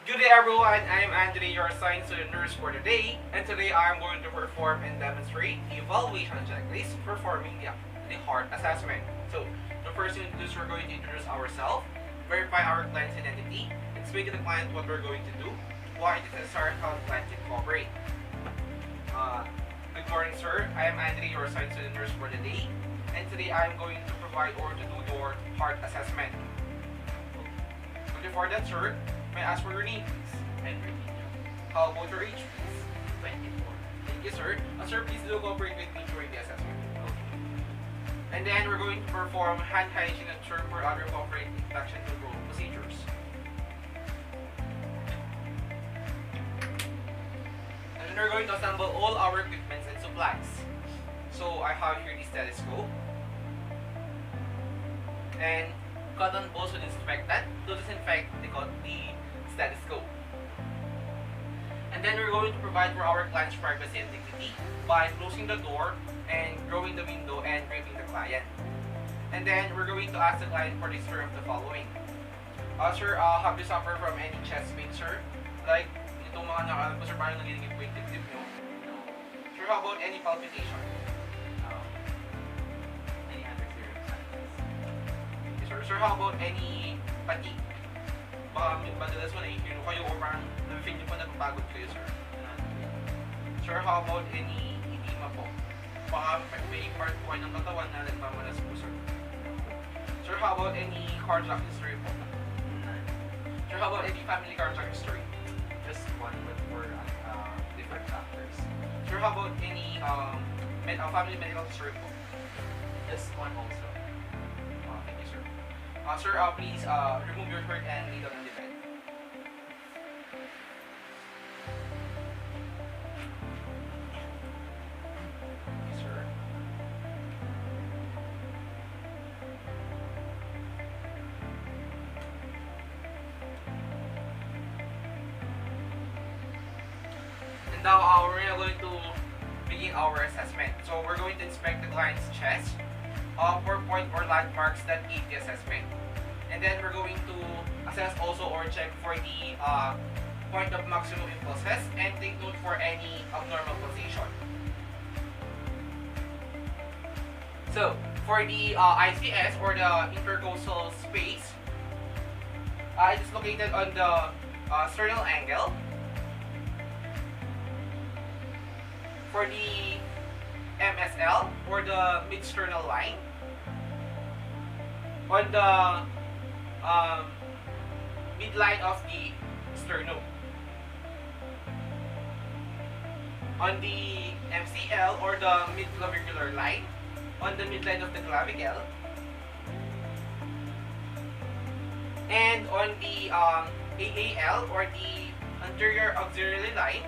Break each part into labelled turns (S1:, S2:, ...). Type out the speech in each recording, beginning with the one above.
S1: Good day everyone, I am Andre, your science student nurse for today, and today I am going to perform and demonstrate the evaluation checklist performing the heart assessment. So, the first thing to do is we're going to introduce ourselves, verify our client's identity, explain to the client what we're going to do, why it is necessary, how the client can cooperate. Good morning sir, I am Andre, your science student nurse for today, and today I am going to provide or to do your heart assessment. But before that sir, may I ask for your name, please?
S2: Henry
S1: How about your age, please?
S2: 24.
S1: Thank you, sir. Sir, please do cooperate with me during the assessment.
S2: Okay.
S1: And then we're going to perform hand hygiene and serve for other corporate infection control procedures. And then we're going to assemble all our equipments and supplies. So I have here the stethoscope and cotton balls with disinfectant to disinfect the stethoscope. And then we're going to provide for our client's privacy and dignity by closing the door and growing the window and briefing the client. And then we're going to ask the client for the history of the following. Sir, have you suffered from any chest pain, sir? Like, itong mga nakaalam ko, sir, parang nagiging po yung dibdib nyo.
S2: No.
S1: Sir, how about any palpitation?
S2: Um, any other serious signs?
S1: Yes, sir. Sir, how about any fatigue? Baka madalas mo nahihilo kayo or parang na-feel nyo pa napapagod kayo, sir.
S2: None.
S1: Sir, how about any edema po? Baka may part po ng katawan na nagmamalas po, sir. Sir, how about any cardiac history po?
S2: None.
S1: Sir, how about any family cardiac history?
S2: Just one, but for different factors.
S1: Sir, how about any family medical history po?
S2: Just one also.
S1: Thank you, sir. Sir, please remove your shirt and lay down on the bed. Yes, sir. And now we're now going to begin our assessment. So we're going to inspect the client's chest for point or landmarks that aid the assessment. And then we're going to assess also or check for the point of maximum impulses and take note for any abnormal pulsation. So for the ICS or the intercostal space, it is located on the sternal angle. For the MSL or the mid-sternal line, on the midline of the sternum, on the MCL or the mid-clavicular line, on the midline of the clavicle, and on the AAL or the anterior auxiliary line,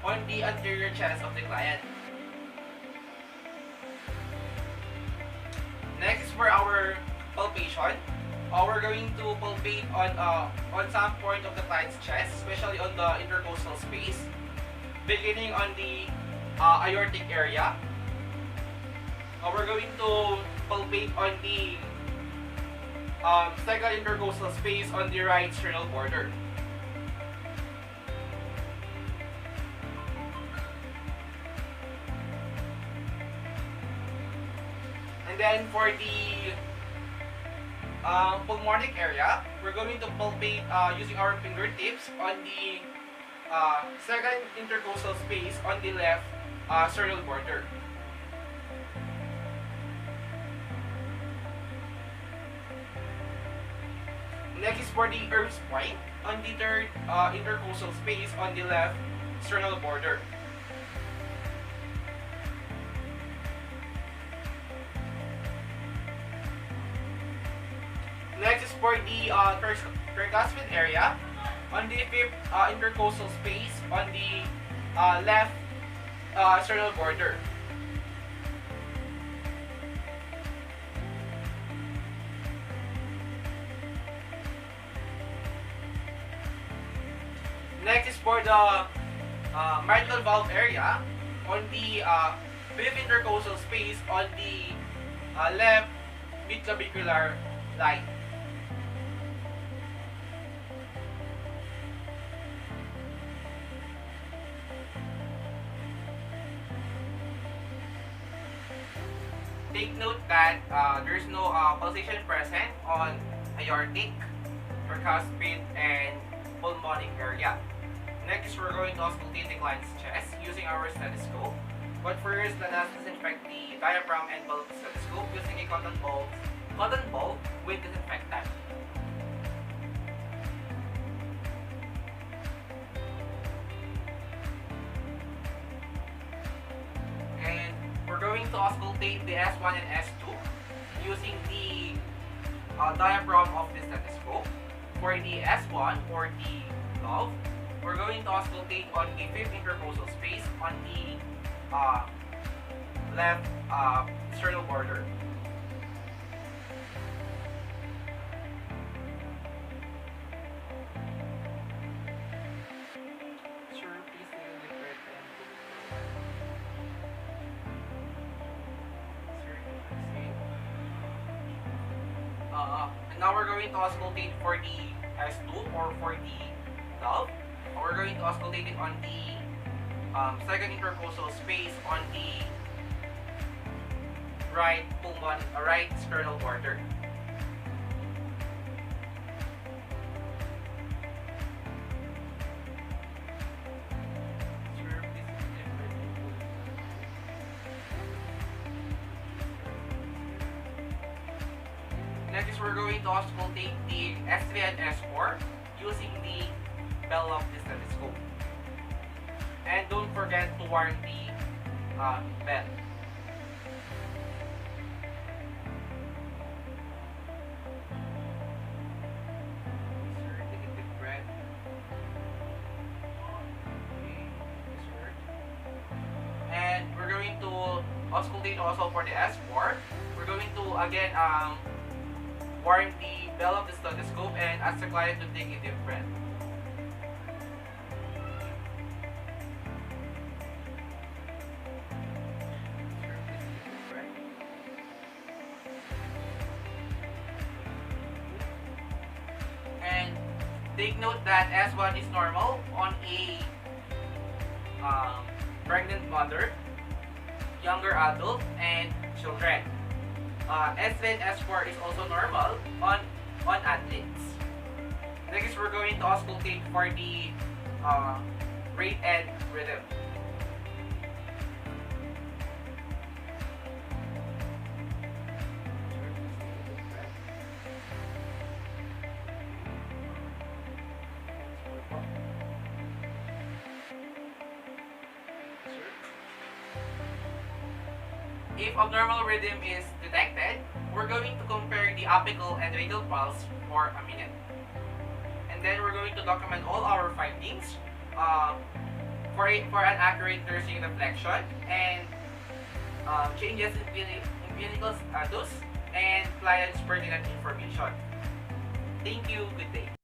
S1: on the anterior chest of the client. Next is for our palpation. We're going to palpate on some point of the client's chest, especially on the intercostal space, beginning on the aortic area. We're going to palpate on the second intercostal space on the right sternal border. And then for the pulmonic area, we're going to palpate using our fingertips on the second intercostal space on the left sternal border. Next is for the Erb's point on the third intercostal space on the left sternal border. Next is for the tricuspid area on the fifth intercostal space on the left sternal border. Next is for the mitral valve area on the fifth intercostal space on the left midclavicular line. Take note that there is no pulsation present on aortic, tricuspid, and pulmonic area. Next, we're going to auscultate the client's chest using our stethoscope. But first, let us disinfect the diaphragm and bulb stethoscope using a cotton ball with disinfectant. And we're going to auscultate the S1 and S2 using the diaphragm of the stethoscope. For the S1 or the valve, we're going to auscultate on the fifth intercostal space on the left sternal border. Sir, please take a deep breath and now we're going to auscultate for the S2 or for the valve. We're going to auscultate it on the second intercostal space on the right sternal border. Next, we're going to auscultate the S3 and S4 using the bell of the stethoscope. And don't forget to warm the bell. Sir, take a deep breath. Okay, sir. And we're going to auscultate also for the S4. We're going to again warm the bell of the stethoscope and ask the client to take a deep breath. And take note that S1 is normal on a pregnant mother, younger adult, and children. S3 and S4 is also normal on athletes. Next, we're going to auscultate for the rate and rhythm. If abnormal rhythm is detected, we're going to compare the apical and radial pulse for a minute. And then we're going to document all our findings for an accurate nursing reflection and changes in clinical status and client's pertinent information. Thank you. Good day.